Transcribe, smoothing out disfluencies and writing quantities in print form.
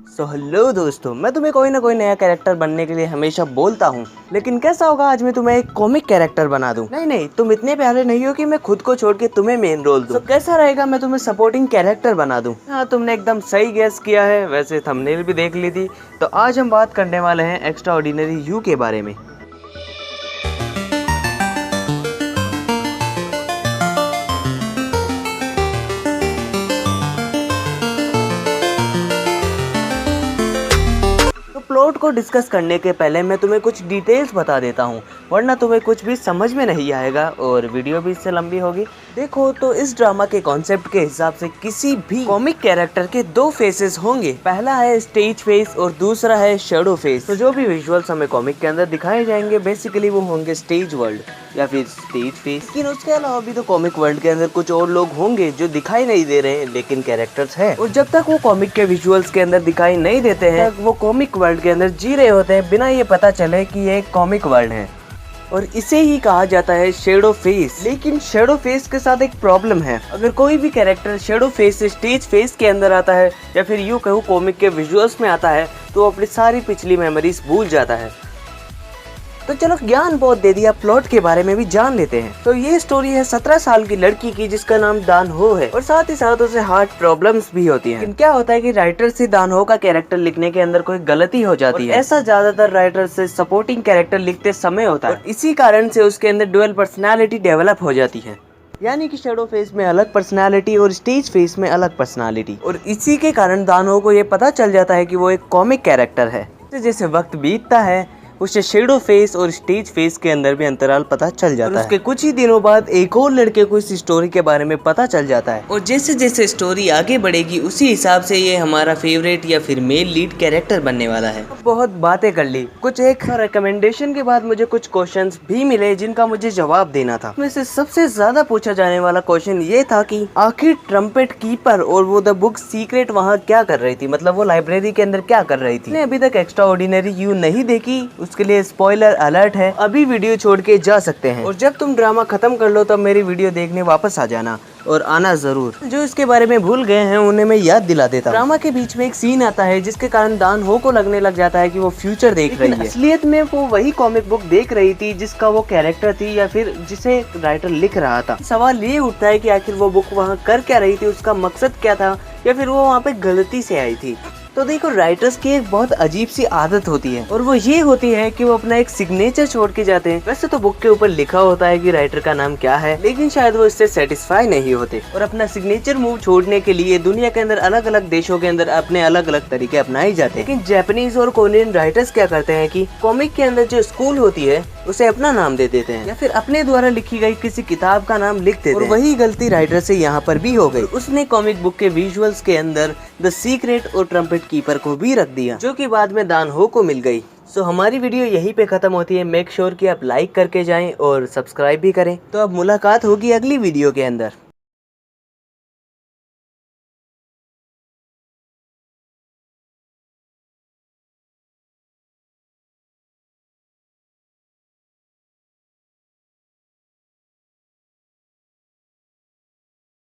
So hello दोस्तों, मैं तुम्हें कोई ना कोई नया कैरेक्टर बनने के लिए हमेशा बोलता हूँ, लेकिन कैसा होगा आज मैं तुम्हें एक कॉमिक कैरेक्टर बना दूँ। नहीं, तुम इतने प्यारे नहीं हो कि मैं खुद को छोड़ के तुम्हें मेन रोल दूँ। तो कैसा रहेगा मैं तुम्हें सपोर्टिंग कैरेक्टर बना दूँ। हाँ, तुमने एकदम सही गेस किया है। वैसे थंबनेल भी देख ली थी। तो आज हम बात करने वाले हैं एक्स्ट्रा ऑर्डिनरी यू के बारे में। प्लॉट को डिस्कस करने के पहले मैं तुम्हें कुछ डिटेल्स बता देता हूँ, वरना तुम्हें कुछ भी समझ में नहीं आएगा और वीडियो भी इससे लंबी होगी। देखो तो इस ड्रामा के कॉन्सेप्ट के हिसाब से किसी भी कॉमिक कैरेक्टर के दो फेसेस होंगे। पहला है स्टेज फेस और दूसरा है शैडो फेस। तो जो भी विजुअल्स हमें कॉमिक के अंदर दिखाए जाएंगे बेसिकली वो होंगे स्टेज वर्ल्ड या फिर स्टेज फेस। लेकिन उसके अलावा भी तो कॉमिक वर्ल्ड के अंदर कुछ और लोग होंगे जो दिखाई नहीं दे रहे हैं लेकिन कैरेक्टर्स है, और जब तक वो कॉमिक के विजुअल्स के अंदर दिखाई नहीं देते हैं वो कॉमिक वर्ल्ड के अंदर जी रहे होते हैं बिना ये पता चले कि ये एक कॉमिक वर्ल्ड है, और इसे ही कहा जाता है शेडो फेस। लेकिन शेडो फेस के साथ एक प्रॉब्लम है। अगर कोई भी कैरेक्टर शेडो फेस से स्टेज फेस के अंदर आता है या फिर यूं कहूँ कॉमिक के विजुअल्स में आता है तो अपनी सारी पिछली मेमोरीज भूल जाता है। तो चलो ज्ञान बहुत दे दिया, प्लॉट के बारे में भी जान लेते हैं। तो ये स्टोरी है 17 साल की लड़की की जिसका नाम दान हो है, और साथ ही साथ उसे हार्ट प्रॉब्लम्स भी होती हैं। लेकिन क्या होता है कि राइटर से दान हो का कैरेक्टर लिखने के अंदर कोई गलती हो जाती है। ऐसा ज्यादातर राइटर से सपोर्टिंग कैरेक्टर लिखते समय होता है, और इसी कारण से उसके अंदर डुअल पर्सनैलिटी डेवलप हो जाती है। यानी कि शैडो फेस में अलग पर्सनालिटी और स्टेज फेस में अलग पर्सनालिटी, और इसी के कारण दानो को ये पता चल जाता है कि वो एक कॉमिक कैरेक्टर है। जैसे वक्त बीतता है उसे शेडो फेस और स्टेज फेस के अंदर भी अंतराल पता चल जाता है। उसके कुछ ही दिनों बाद एक और लड़के को इस स्टोरी के बारे में पता चल जाता है, और जैसे जैसे स्टोरी आगे बढ़ेगी उसी हिसाब से ये हमारा फेवरेट या फिर मेल लीड कैरेक्टर बनने वाला है। बहुत बातें कर ली, कुछ एक रिकमेंडेशन के बाद मुझे कुछ क्वेश्चंस भी मिले जिनका मुझे जवाब देना था। उसमें से सबसे ज्यादा पूछा जाने वाला क्वेश्चन ये था कि आखिर ट्रम्पेट कीपर और वो द बुक सीक्रेट वहाँ क्या कर रही थी, मतलब वो लाइब्रेरी के अंदर क्या कर रही थी। अभी तक एक्स्ट्रा ऑर्डिनरी यू नहीं देखी उसके लिए स्पॉइलर अलर्ट है, अभी वीडियो छोड़ के जा सकते हैं, और जब तुम ड्रामा खत्म कर लो तब मेरी वीडियो देखने वापस आ जाना, और आना जरूर। जो इसके बारे में भूल गए हैं उन्हें मैं याद दिला देता हूं। ड्रामा के बीच में एक सीन आता है जिसके कारण दान हो को लगने लग जाता है कि वो फ्यूचर देख रही है। असलियत में वो वही कॉमिक बुक देख रही थी जिसका वो कैरेक्टर थी या फिर जिसे राइटर लिख रहा था। सवाल ये उठता है कि आखिर वो बुक वहाँ कर क्या रही थी, उसका मकसद क्या था, या फिर वो वहाँ पे गलती से आई थी। तो देखो राइटर्स की एक बहुत अजीब सी आदत होती है, और वो ये होती है कि वो अपना एक सिग्नेचर छोड़ के जाते हैं। वैसे तो बुक के ऊपर लिखा होता है कि राइटर का नाम क्या है, लेकिन शायद वो इससे सेटिस्फाई नहीं होते और अपना सिग्नेचर मूव छोड़ने के लिए दुनिया के अंदर अलग अलग देशों के अंदर अपने अलग अलग तरीके अपनाए जाते हैं। लेकिन जापानीज और कोरियन राइटर्स क्या करते हैं कि कॉमिक के अंदर जो स्कूल होती है उसे अपना नाम दे देते हैं, या फिर अपने द्वारा लिखी गई किसी किताब का नाम लिख देते हैं। और वही गलती राइटर से यहाँ पर भी हो गई। उसने कॉमिक बुक के विजुअल्स के अंदर द सीक्रेट और ट्रम्पेट कीपर को भी रख दिया, जो कि बाद में दान हो को मिल गई। सो हमारी वीडियो यहीं पे खत्म होती है। मेक श्योर कि आप लाइक करके जाएं और सब्सक्राइब भी करें। तो अब मुलाकात होगी अगली वीडियो के अंदर।